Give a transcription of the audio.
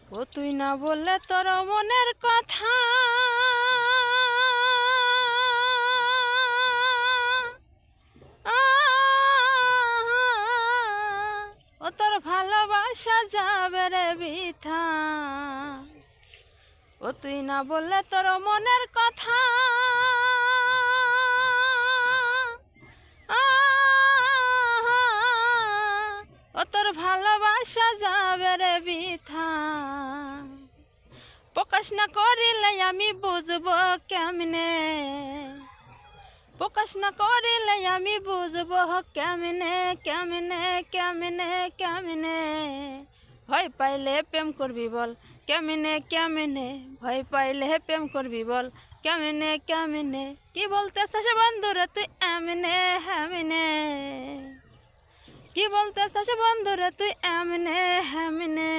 ও তুই না বললে তোর মনের কথা, ও তোর ভালোবাসা যাবে রে বৃথা। ও তুই না বললে তোর মনের কথা, ও তোর ভালোবাসা যাবে রে বৃথা। প্রকাশ না করিলে আমি বুঝবো কেমনে, প্রকাশ না করিলে আমি বুঝবো কেমনে কেমনে কেমনে কেমনে। ভয় পাইলে প্রেম করবি বল কেমনে কেমনে, ভয় পাইলে প্রেম করবি বল কেমনে কেমনে। কি বলতেছিস বন্ধুরে তুই এমনে হেমনে, কি বলতেছিস বন্ধুরে তুই এমনে হেমনে।